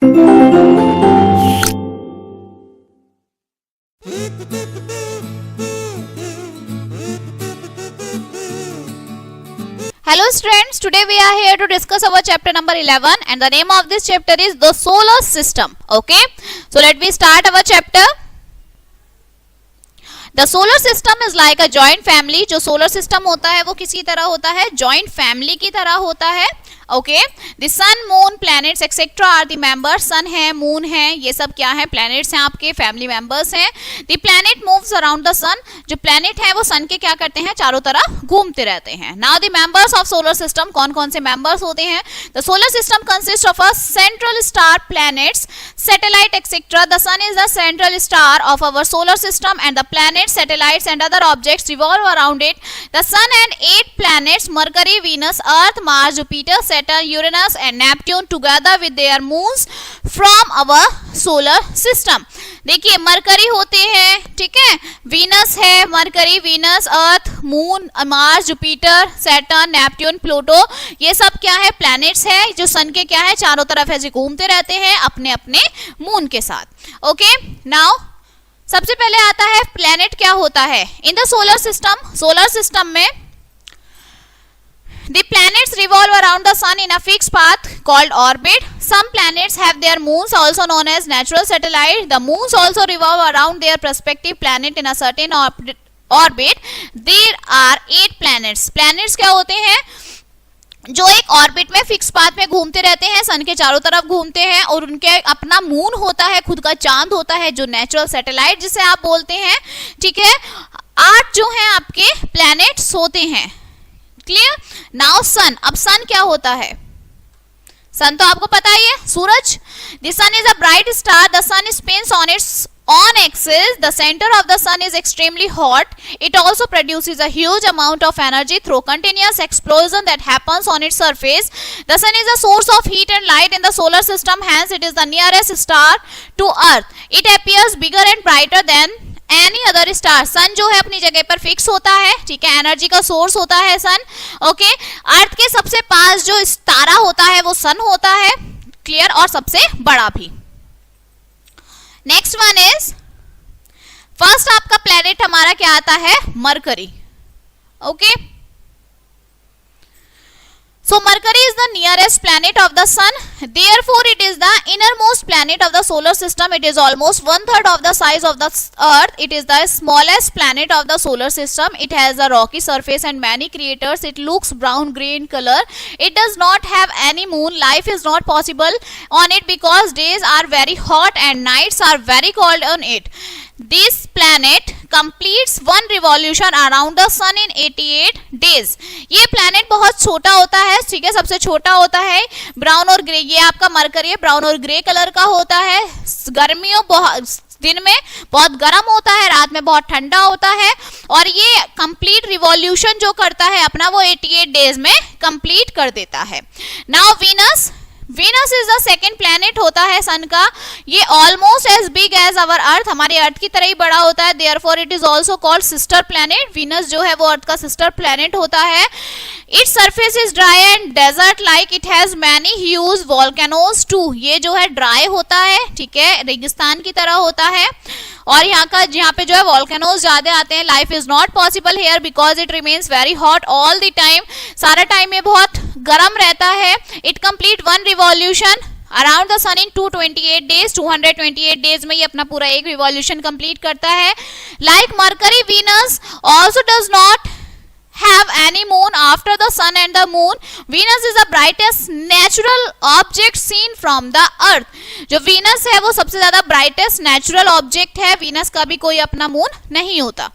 Hello students, today we are here to discuss our chapter number 11 and the name of this chapter is the solar system. Okay, so let me start our chapter. The solar system is like a joint family. जो solar system होता है वो किसी तरह होता है, joint family की तरह होता है. Okay, the sun, moon, planets etcetera are the members. Sun है, मून है, ये सब क्या है, प्लैनेट्स हैं, आपके फैमिली मेंबर्स हैं. The planet moves around the sun. जो प्लैनेट है वो सन के क्या करते हैं, चारों तरफ घूमते रहते हैं. Now the members of solar system, कौन कौन से मेंबर्स होते हैं. The solar system consist of a central star, planets, satellite etcetera. The sun is the central star of our solar system and the planets, satellites and other objects revolve around it. The sun and 8 planets, Mercury, Venus, Earth, Mars, Jupiter, Saturn, Uranus and Neptune together with their moons from our solar system. देखिए Mercury होते हैं, ठीक है, Venus है, Mercury, Venus, Earth, Moon, Mars, Jupiter, Saturn, Neptune, Pluto, ये सब क्या है, प्लैनेट्स है जो सन के क्या है, चारों तरफ ऐसे घूमते रहते हैं अपने अपने मून के साथ. ओके, नाउ सबसे पहले आता है प्लैनेट क्या होता है. In the solar system, solar system में the planets revolve around the sun in a fixed path called orbit. Some planets have their moons also known as natural satellites. The moons also revolve around their respective planet in a certain orbit. There are 8 planets. Planets क्या होते हैं, जो एक orbit में fix path में घूमते रहते हैं, सन के चारों तरफ घूमते हैं और उनके अपना मून होता है, खुद का चांद होता है, जो नेचुरल सैटेलाइट जिसे आप बोलते हैं. ठीक है, 8 जो हैं आपके प्लैनेट्स होते हैं. क्लियर. नाउ सन, अब सन क्या होता है, सन तो आपको पता ही है, सूरज. The sun is a bright star. The sun spins on its on axis. The center of the sun is extremely hot. It also produces a huge amount of energy through continuous explosion that happens on its surface. The sun is a source of heat and light in the solar system, hence it is the nearest star to earth. It appears bigger and brighter than any other star. Sun जो है अपनी जगह पर fix होता है, ठीक है, energy का सोर्स होता है सन. ओके, अर्थ के सबसे पास जो तारा होता है वो सन होता है. क्लियर, और सबसे बड़ा भी. नेक्स्ट वन इज, फर्स्ट आपका प्लेनेट हमारा क्या आता है, mercury. Okay, so Mercury is the nearest planet of the sun, therefore it is the innermost planet of the solar system. It is almost 1/3 of the size of the earth. It is the smallest planet of the solar system. It has a rocky surface and many craters. It looks brown gray in color. It does not have any moon. Life is not possible on it because days are very hot and nights are very cold on it. This planet completes one revolution around the sun in 88 days. ये planet बहुत छोटा होता है, ठीक है, सबसे छोटा होता है, ब्राउन और ग्रे. ये आपका मरकरी है, ब्राउन और ग्रे कलर का होता है. गर्मियों दिन में बहुत गर्म होता है, रात में बहुत ठंडा होता है, और ये कंप्लीट रिवॉल्यूशन जो करता है अपना वो 88 डेज में कंप्लीट कर देता है. Now Venus, Venus is the second planet होता है सन का. ये almost as big as our Earth, हमारे अर्थ की तरह ही बड़ा होता है. Therefore it is also called sister planet. Venus जो है वो अर्थ का सिस्टर प्लैनेट होता है. Its surface is dry and desert like. It has many huge volcanoes too. ये जो है ड्राई होता है, ठीक है, रेगिस्तान की तरह होता है, और यहाँ पे जो है वॉल्केनोज ज्यादा आते हैं. Life is not possible here because it remains very hot all the time. सारा टाइम में बहुत गर्म रहता है. It complete one revolution around the sun in 228 days. 228 days में ये अपना पूरा एक रिवॉल्यूशन कंप्लीट करता है. Like Mercury, Venus also does not have any moon after the sun and the moon. Venus is the brightest natural object seen from the earth. जो Venus है वो सबसे ज्यादा brightest natural object है. Venus का भी कोई अपना मून नहीं होता.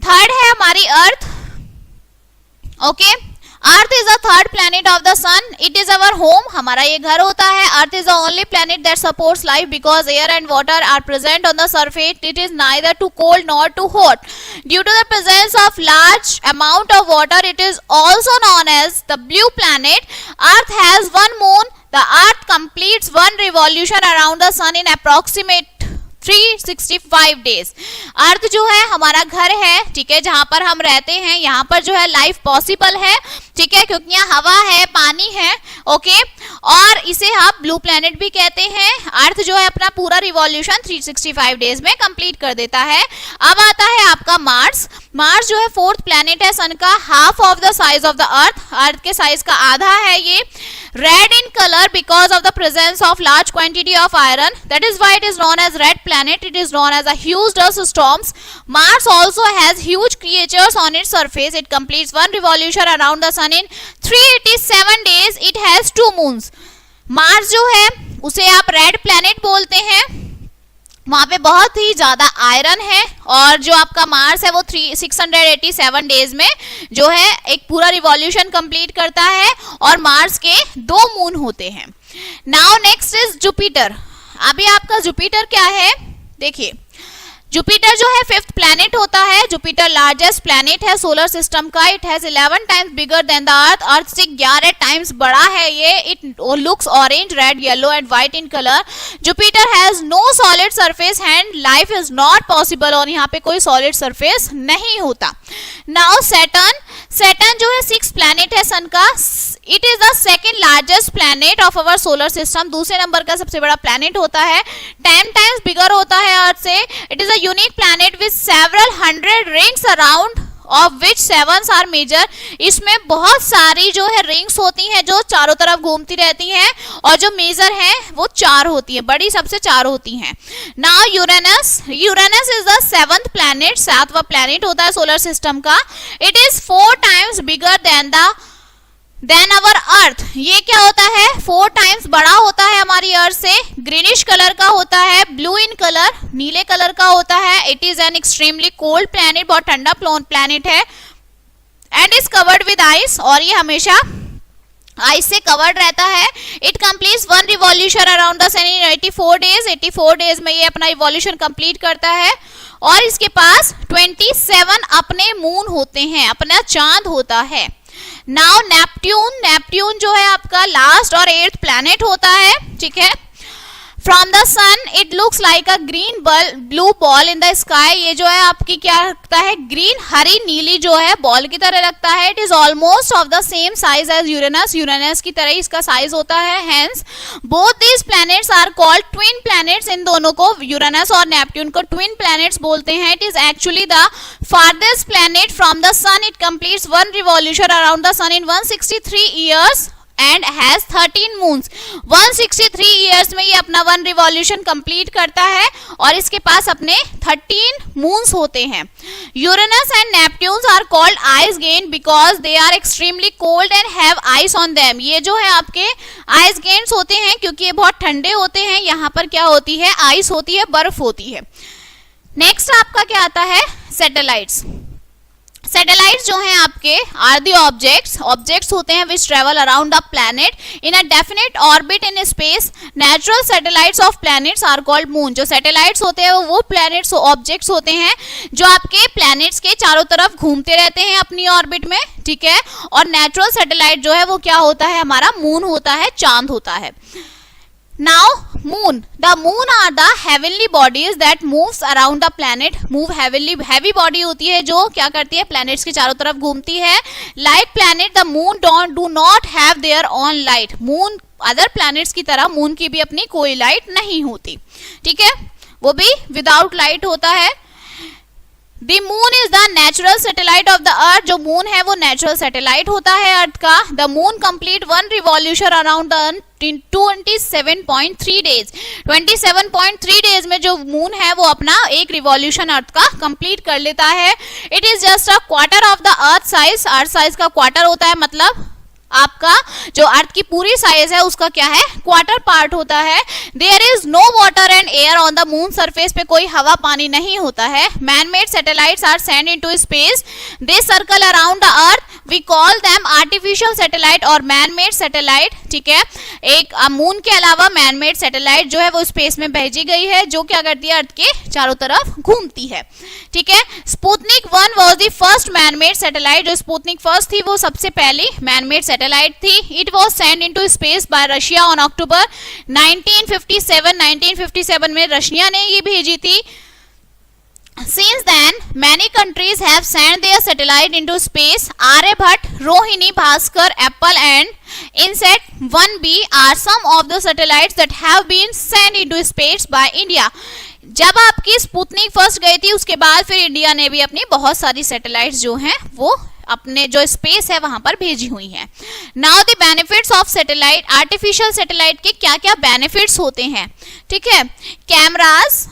थर्ड है हमारी Earth. Okay, Earth is the third planet of the sun. It is our home, हमारा ये घर होता है. Earth is the only planet that supports life because air and water are present on the surface. It is neither too cold not too hot. Due to the presence of large amount of water it is also known as the blue planet. Earth has one moon. The earth completes one revolution around the sun in approximate 365 days. Earth जो है हमारा घर है, ठीक है, जहां पर हम रहते हैं, यहाँ पर जो है लाइफ पॉसिबल है, ठीक है, क्योंकि यहाँ हवा है, पानी है, ओके, और इसे आप ब्लू प्लैनेट भी कहते हैं। अर्थ जो है अपना पूरा रिवॉल्यूशन 365 डेज में कंप्लीट कर देता है। अब आता है आपका मार्स। मार्स जो है फोर्थ प्लैनेट है सन का, half of the size of the Earth के साइज का आधा है ये। Red in colour because of the presence of large quantity of iron, that is why it is known as red planet, it is known as a huge dust storms. Mars also has huge creatures on its surface. It completes one revolution around the sun in 387 days. It has 2 moons. Mars जो है उसे आप red planet बोलते हैं, वहां पे बहुत ही ज्यादा आयरन है, और जो आपका मार्स है वो 687 डेज में जो है एक पूरा रिवॉल्यूशन कंप्लीट करता है, और मार्स के 2 मून होते हैं। Now next is Jupiter. अभी आपका जुपिटर क्या है, देखिए जुपिटर जो है 5th प्लैनेट होता है। जुपिटर लार्जेस्ट प्लैनेट है सोलर सिस्टम का। It has 11 times bigger than the Earth. Earth से 11 टाइम्स बड़ा है ये। It looks orange, red, yellow and white in colour. Jupiter has no solid surface and life is not possible, और यहाँ पे कोई सॉलिड सरफेस नहीं होता। Now Saturn. सैटर्न जो है 6th प्लैनेट है सन का। It is the second largest planet of our solar system. दूसरे नंबर का सबसे बड़ा प्लैनेट होता है। 10 टाइम्स बिगर होता है अर्थ से। It is a unique planet with several 100 rings around of which 7 are major. इसमें बहुत सारी जो है रिंग्स होती हैं जो चारों तरफ घूमती रहती हैं, और जो मेजर हैं वो 4 होती है, बड़ी सबसे 4 होती हैं। Now Uranus. Uranus is the 7th planet, 7वां प्लैनेट होता है सोलर सिस्टम का। It is 4 times bigger than our Earth. ये क्या होता है, 4 टाइम्स बड़ा होता है हमारी अर्थ से। ग्रीनिश कलर का होता है, ब्लू इन कलर, नीले कलर का होता है। It is an extremely cold planet, बहुत ठंडा प्लैनेट है, and is covered with ice, और ये हमेशा आइस से कवर्ड रहता है। It completes 1 revolution around the sun in 84 days. 84 days में ये अपना रिवॉल्यूशन कंप्लीट करता है, और इसके पास 27 अपने मून होते हैं, अपना चांद होता है। Now Neptune. नेपट्यून जो है आपका लास्ट और 8th प्लैनेट होता है, ठीक है। From the sun it looks like a green blue ball in the sky. ये जो है आपकी क्या रखता है, ग्रीन हरी नीली जो है बॉल की तरह रखता है। It is almost of the same size as Uranus. Uranus की तरह इसका साइज होता है। Hence both these planets are called twin planets. इन दोनों को, यूरेनस और नेपट्यून को, ट्विन प्लैनेट्स बोलते हैं। It is actually the farthest planet from the sun. It completes 1 revolution around the sun in 163 years and has 13 moons. 163 years में ये अपना 1 revolution complete करता है, और इसके पास अपने 13 moons होते हैं। Uranus and Neptune are called ice giants because they are extremely cold and have ice on them. ये जो है आपके ice giants होते हैं क्योंकि ये बहुत ठंडे होते हैं। यहाँ पर क्या होती है, आइस होती है, बर्फ होती है। नेक्स्ट आपका क्या आता है, सैटेलाइट्स। सैटेलाइट्स जो हैं आपके आर दी ऑब्जेक्ट्स होते हैं which travel around the planet in a definite orbit in space. Natural satellites of planets are called moon. जो सैटेलाइट्स होते हैं वो प्लैनेट्स ऑब्जेक्ट्स होते हैं जो आपके प्लैनेट्स के चारों तरफ घूमते रहते हैं अपनी ऑर्बिट में, ठीक है। और नेचुरल सैटेलाइट जो है वो क्या होता है, हमारा मून होता है, चांद होता है। Now moon. The moon are the heavenly bodies that moves around the planet. Move heavy body होती है जो क्या करती है, planets के चारों तरफ घूमती है। Like planet, the moon do not have their own light. Moon other planets की तरह moon की भी अपनी कोई लाइट नहीं होती, ठीक है, वो भी विदाउट लाइट होता है। The moon is the natural satellite of the earth. जो moon है वो natural satellite होता है अर्थ का। The moon complete 1 revolution around the earth in 27.3 days. 27.3 days में जो मून है वो अपना एक रिवॉल्यूशन अर्थ का कंप्लीट कर लेता है। It is just a quarter of the earth size. Earth size का क्वार्टर होता है, मतलब आपका जो अर्थ की पूरी साइज है उसका क्या है, क्वार्टर पार्ट होता है। There is no water and air on the moon surface. पे कोई हवा पानी नहीं होता है। Man made satellites are send into space. They circle around the Earth. We call them artificial satellite और मैन मेड सैटेलाइट, ठीक है। एक मून के अलावा मैन मेड सैटेलाइट जो है वो स्पेस में भेजी गई है जो क्या करती है, अर्थ के चारों तरफ घूमती है, ठीक है। Sputnik 1 was the first man made satellite. जो स्पुतनिक 1 थी वो सबसे पहली मैन मेड सैटेलाइट थी, it was send into space bye Russia on October 1957 में रशिया ने ये भेजी थी. Since then, many countries have sent their satellite into space. Aryabhat, Rohini, Bhaskar, Apple and InSat 1B are some of the satellites that have been sent into space by India. जब आपकी Sputnik first गई थी उसके बाद फिर India ने भी अपनी बहुत सारी सैटेलाइट्स जो हैं वो अपने जो स्पेस है वहां पर भेजी हुई हैं. Now the benefits of satellite. Artificial satellite के क्या क्या बेनिफिट्स होते हैं, ठीक है. Cameras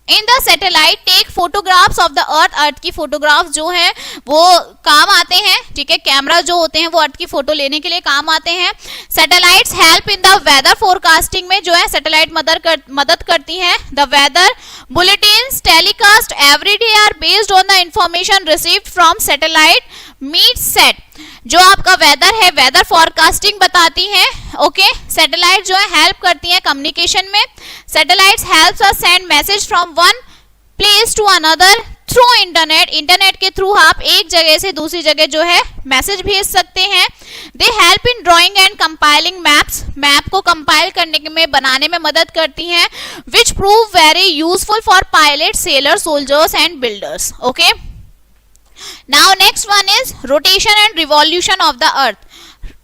in the satellite take photographs of the Earth. Earth की फोटोग्राफ जो है वो काम आते हैं, ठीक है. कैमरा जो होते हैं वो अर्थ की फोटो लेने के लिए काम आते हैं. Satellites help in the weather forecasting में जो है सैटेलाइट मदद करती हैं. The weather bulletins telecast every day are based on the information received from satellite meet set. जो आपका वेदर है वेदर फॉरकास्टिंग बताती हैं, ओके. सैटेलाइट जो है हेल्प करती हैं कम्युनिकेशन में. Satellites helps us send message from one place to another through internet. Internet के थ्रू आप एक जगह से दूसरी जगह जो है मैसेज भेज सकते हैं. They help in drawing and compiling maps. Map को कंपाइल करने में बनाने में मदद करती हैं. Which prove very useful for pilot, sailor, soldiers and builders, okay. Now next one is rotation and revolution of the Earth.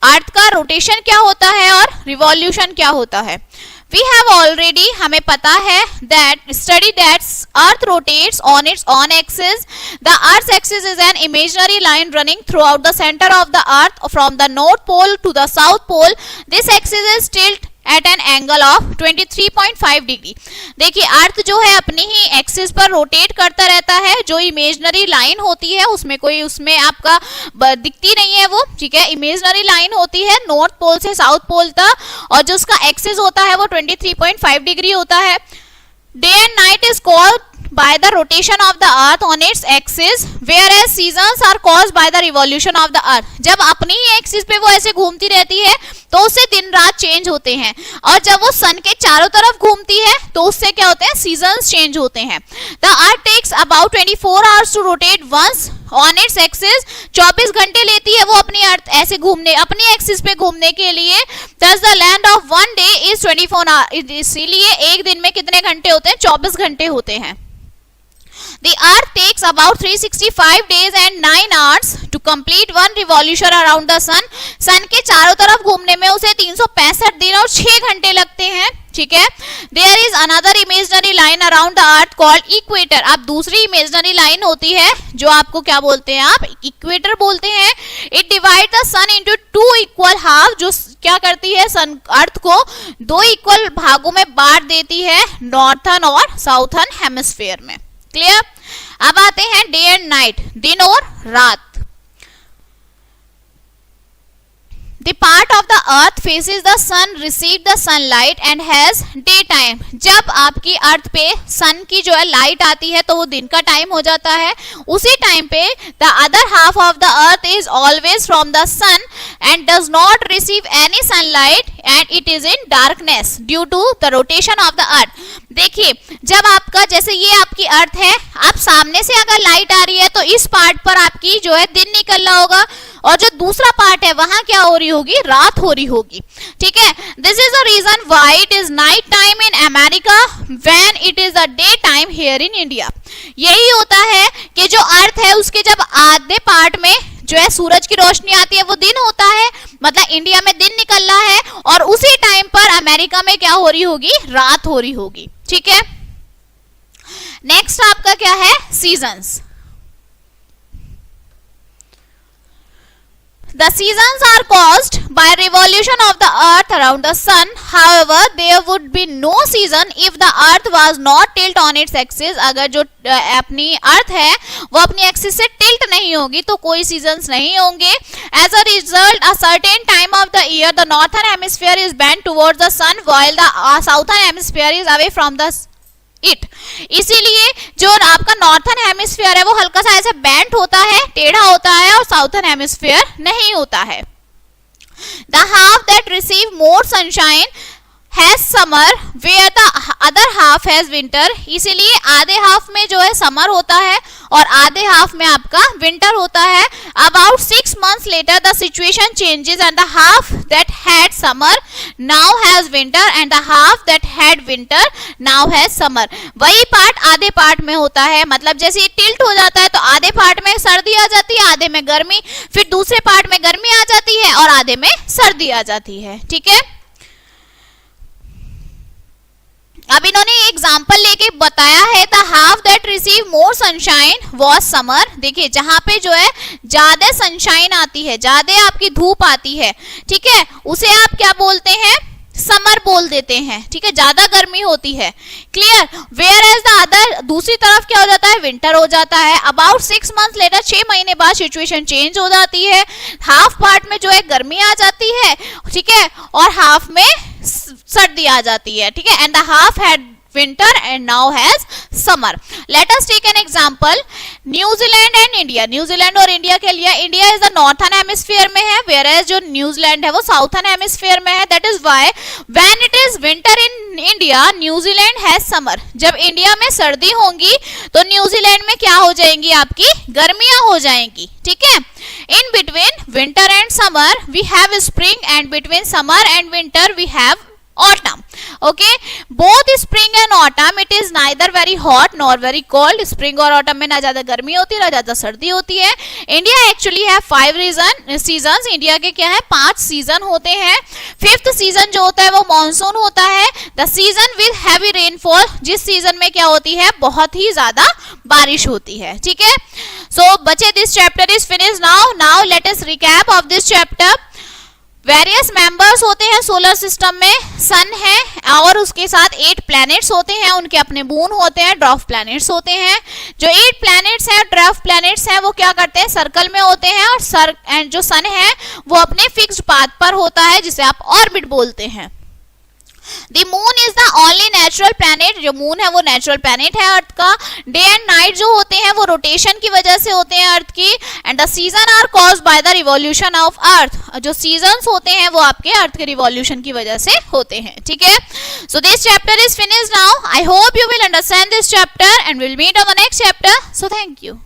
Earth का rotation क्या होता है और रिवॉल्यूशन क्या होता है. We have already, हमें पता है that study that Earth rotates on its own axis. The Earth's axis is an imaginary line running throughout the center of the Earth from the North Pole to the South Pole. This axis is tilted at an angle of 23.5 degree. देखिए अर्थ जो है अपनी ही axis पर rotate करता रहता है. जो imaginary line होती है उसमें आपका दिखती नहीं है वो, ठीक है. इमेजनरी लाइन होती है नॉर्थ पोल से साउथ पोल तक और जो उसका एक्सिस होता है वो 23.5 डिग्री होता है. Day and night is called by the rotation of the earth on its axis, whereas seasons are caused by the revolution of the earth. जब अपनी ही एक्सिस पे वो ऐसे घूमती रहती है तो उससे दिन रात चेंज होते हैं और जब वो सन के चारों तरफ घूमती है तो उससे क्या होते हैं, सीजन्स चेंज होते हैं. The earth takes about 24 hours to rotate once on its axis. 24 घंटे लेती है वो अपनी अर्थ ऐसे घूमने, अपनी एक्सिस पे घूमने के लिए. Thus the length of one day is 24 hours. इसीलिए एक दिन में कितने घंटे होते हैं, 24 घंटे होते हैं. The earth takes about 365 days and 9 hours to complete one revolution around the sun. सन के चारों तरफ घूमने में उसे 365 दिन और 6 घंटे लगते हैं, ठीक है. There is another imaginary line around the earth called equator. अब दूसरी imaginary line होती है जो आपको क्या बोलते हैं, आप इक्वेटर बोलते हैं. It divides the sun into two equal half. जो क्या करती है, सन अर्थ को दो इक्वल भागों में बांट देती है नॉर्थर्न और साउथर्न हेमिस्फीयर में. क्लियर. अब आते हैं डे एंड नाइट, दिन और रात. The part of the earth faces the sun receive the sunlight and has daytime. जब आपकी अर्थ पे सन की जो है लाइट आती है तो वो दिन का टाइम हो जाता है. उसी टाइम पे the other half of the earth is always from the sun and does not receive any sunlight and it is in darkness due to the rotation of the earth. देखिए जब आपका जैसे ये आपकी अर्थ है, आप सामने से अगर लाइट आ रही है तो इस पार्ट पर आपकी जो है दिन निकल रहा होगा और जो दूसरा पार्ट है वहां क्या हो रही होगी, रात हो रही होगी, ठीक है. This is the reason why it is night time in America when it is the day time here in India. यही होता है कि जो अर्थ है उसके जब आधे पार्ट में जो है सूरज की रोशनी आती है वो दिन होता है, मतलब इंडिया में दिन निकल रहा है और उसी टाइम पर अमेरिका में क्या हो रही होगी, रात हो रही होगी, ठीक है. नेक्स्ट आपका क्या है, seasons. The seasons are caused by revolution of the earth around the sun. However, there would be no season if the earth was not tilt on its axis. अगर जो अपनी अर्थ है वो अपनी एक्सिस से टिल्ट नहीं होगी तो कोई सीजन्स नहीं होंगे. As a result, a certain time of the year, the northern hemisphere is bent towards the sun, while the southern hemisphere is away from the it. इसीलिए जो आपका नॉर्थर्न हेमिस्फीयर है वो हल्का सा ऐसे बेंट होता है, टेढ़ा होता है और साउथर्न हेमिस्फीयर नहीं होता है. The half that receive more sunshine has summer wear the other half has winter. इसीलिए आधे हाफ में जो है समर होता है और आधे हाफ में आपका विंटर होता है. About 6 months later the situation changes and the half that had summer now has winter and the half that had winter now has summer. वही पार्ट आधे पार्ट में होता है, मतलब जैसे ये टिल्ट हो जाता है तो आधे पार्ट में सर्दी आ जाती है, आधे में गर्मी, फिर दूसरे पार्ट में गर्मी आ जाती है और आधे में सर्दी आ जाती है. ठीक है, अब इन्होंने एग्जाम्पल लेके बताया है the half that receive more sunshine was summer. देखिए जहां पे जो है ज्यादा सनशाइन आती है, ज्यादा आपकी धूप आती है, ठीक है, उसे आप क्या बोलते हैं, समर बोल देते हैं. ठीक है, ज्यादा गर्मी होती है. Clear. Whereas the other, दूसरी तरफ क्या हो जाता है, विंटर हो जाता है. अबाउट 6 months लेटर, 6 महीने बाद सिचुएशन चेंज हो जाती है. हाफ पार्ट में जो है गर्मी आ जाती है, ठीक है, और हाफ में सर्दी आ जाती है. ठीक है, and the half had winter and now has summer. Let us take an example. New Zealand and India. New Zealand और इंडिया के लिए, India is the northern hemisphere में है, whereas जो न्यूजीलैंड है वो साउथर्न हेमिस्फीयर में है. That is why when it is winter in India New Zealand has summer. जब इंडिया में सर्दी होंगी तो न्यूजीलैंड में क्या हो जाएंगी, आपकी गर्मियां हो जाएंगी. ठीक है, in between winter and summer we have spring and between summer and winter we have autumn. Okay, both spring and autumn it is neither very hot nor very cold. spring और autumn में ना ज्यादा गर्मी होती है ना ज्यादा सर्दी होती है. इंडिया एक्चुअली है 5 सीजन. इंडिया के क्या है, 5 सीजन होते हैं. 5th सीजन जो होता है वो मानसून होता है, the season with heavy rainfall, जिस सीजन में क्या होती है, बहुत ही ज्यादा बारिश होती है. ठीक है, सो बच्चे this chapter is finish now. Now let us recap of this chapter. Various members होते हैं सोलर सिस्टम में. सन है और उसके साथ 8 प्लैनेट्स होते हैं, उनके अपने मून होते हैं, ड्वार्फ प्लैनेट्स होते हैं. जो 8 प्लैनेट्स हैं, ड्वार्फ प्लैनेट्स हैं, वो क्या करते हैं, सर्कल में होते हैं, और जो सन है वो अपने फिक्स्ड पाथ पर होता है, जिसे आप ऑर्बिट बोलते हैं. The moon is the only natural planet. जो मून है वो नेचुरल प्लैनेट है अर्थ का. डे एंड नाइट जो होते हैं वो रोटेशन की वजह से होते हैं अर्थ की. And the season are caused by the revolution of Earth. जो सीजन्स होते हैं वो आपके अर्थ के रिवॉल्यूशन की वजह से होते हैं. ठीक है, so this chapter is finished now. I hope you will understand this chapter and will meet on the next chapter. So thank you.